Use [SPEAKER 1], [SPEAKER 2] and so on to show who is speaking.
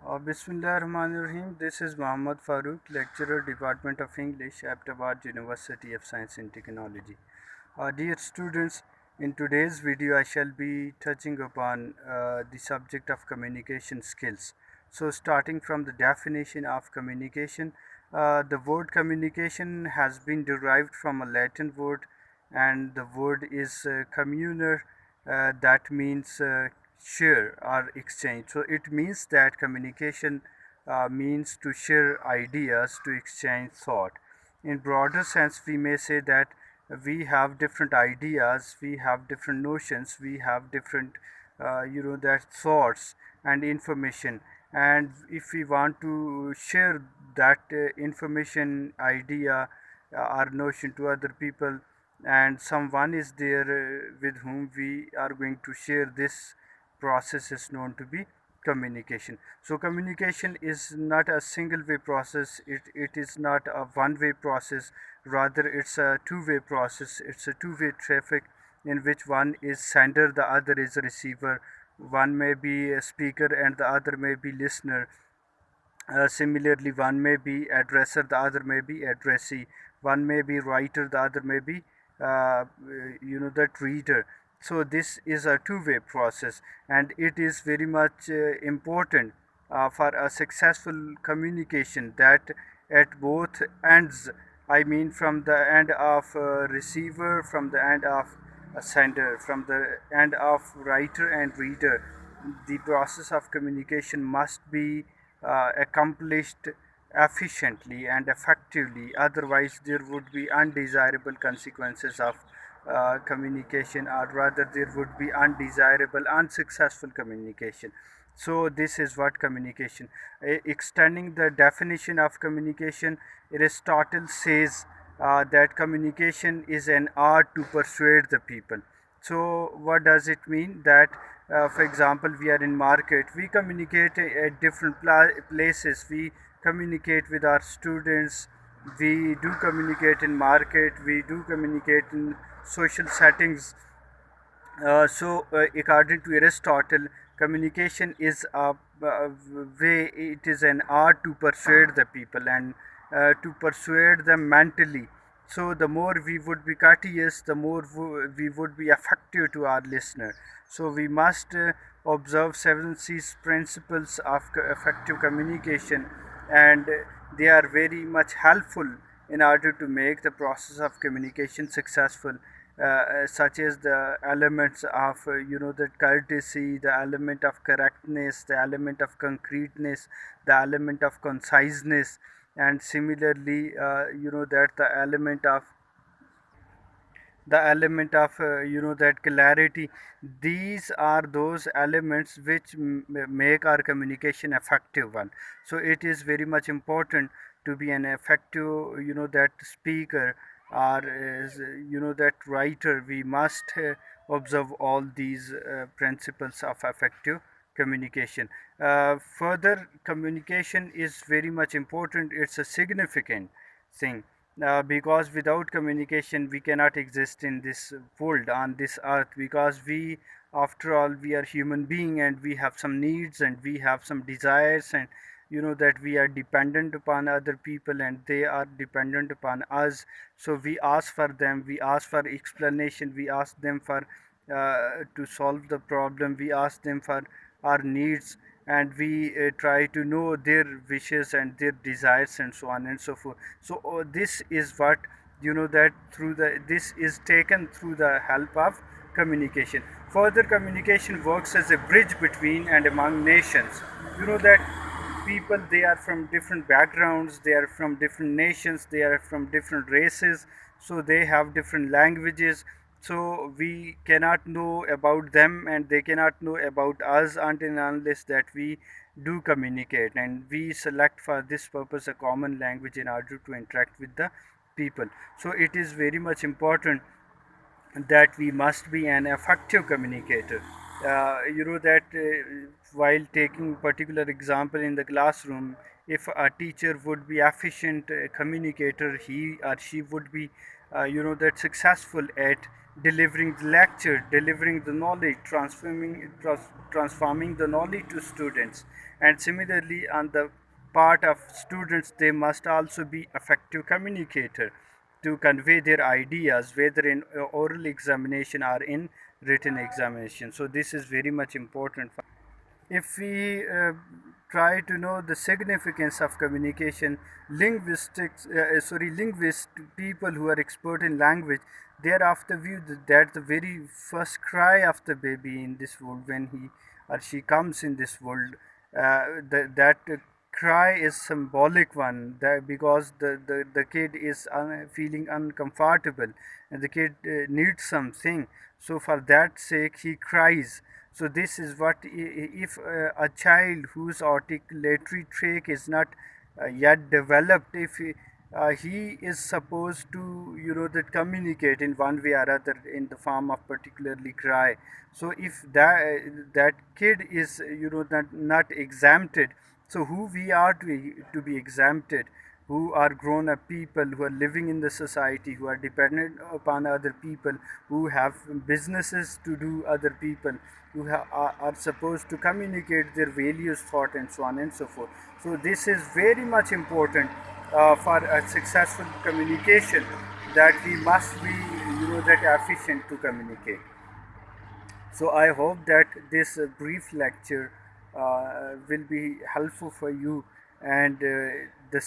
[SPEAKER 1] Bismillahirrahmanirrahim. This is Muhammad Farooq, lecturer, Department of English, Ahmedabad University of Science and Technology. Dear students, in today's video, I shall be touching upon the subject of communication skills. So, starting from the definition of communication, the word communication has been derived from a Latin word, and the word is communer, that means share or exchange. So it means that communication means to share ideas, to exchange thought. In broader sense, we may say that we have different ideas, we have different notions, we have different that thoughts and information, and if we want to share that information, idea, or notion to other people, and someone is there with whom we are going to share this process, is known to be communication. So communication is not a single way process, it is not a one way process, rather it's a two-way process, it's a two-way traffic in which one is sender, the other is a receiver, one may be a speaker and the other may be listener. Similarly, one may be addresser, the other may be addressee. One may be writer, the other may be that reader. So this is a two-way process, and it is very much important for a successful communication that at both ends, I mean from the end of receiver, from the end of sender, from the end of writer and reader, the process of communication must be accomplished efficiently and effectively. Otherwise, there would be undesirable consequences of communication, or rather, there would be undesirable, unsuccessful communication. So, this is what communication. Extending the definition of communication, Aristotle says that communication is an art to persuade the people. So what does it mean? That for example, we are in market, we communicate at different places, we communicate with our students, we do communicate in market, we do communicate in social settings. According to Aristotle, communication is a way, it is an art to persuade the people, and to persuade them mentally. So, the more we would be courteous, the more we would be effective to our listener. So, we must observe 7 C's principles of effective communication, and they are very much helpful in order to make the process of communication successful, such as the elements of the courtesy, the element of correctness, the element of concreteness, the element of conciseness, and similarly that the element of that clarity. These are those elements which make our communication effective one. So it is very much important to be an effective that speaker, or that writer. We must observe all these principles of effective communication. Further, communication is very much important, it's a significant thing, because without communication we cannot exist in this world, on this earth, because we, after all, we are human being, and we have some needs and we have some desires, and that we are dependent upon other people and they are dependent upon us. So we ask for them, we ask for explanation, we ask them for to solve the problem, we ask them for our needs, and we try to know their wishes and their desires and so on and so forth. So this is what that through the this is taken through the help of communication. Further, communication works as a bridge between and among nations. That people, they are from different backgrounds, they are from different nations, they are from different races, so they have different languages. So we cannot know about them and they cannot know about us until and unless that we do communicate, and we select for this purpose a common language in order to interact with the people. So it is very much important that we must be an effective communicator. That while taking particular example in the classroom, if a teacher would be efficient communicator, he or she would be that successful at delivering the lecture, delivering the knowledge, transforming the knowledge to students. And similarly, on the part of students, they must also be effective communicator to convey their ideas, whether in oral examination or in written examination. So this is very much important. If we try to know the significance of communication, linguist people who are expert in language, they are of the view that the very first cry of the baby in this world, when he or she comes in this world, that cry is symbolic one, that because the kid is feeling uncomfortable, and the kid needs something, so for that sake he cries. So this is what, if a child whose articulatory trait is not yet developed, if he is supposed to, that communicate in one way or other in the form of particularly cry. So if that kid is, not exempted, so who we are to be exempted, who are grown up people, who are living in the society, who are dependent upon other people, who have businesses to do other people, who are supposed to communicate their values, thought, and so on and so forth. So this is very much important for a successful communication, that we must be, that efficient to communicate. So I hope that this brief lecture will be helpful for you, and the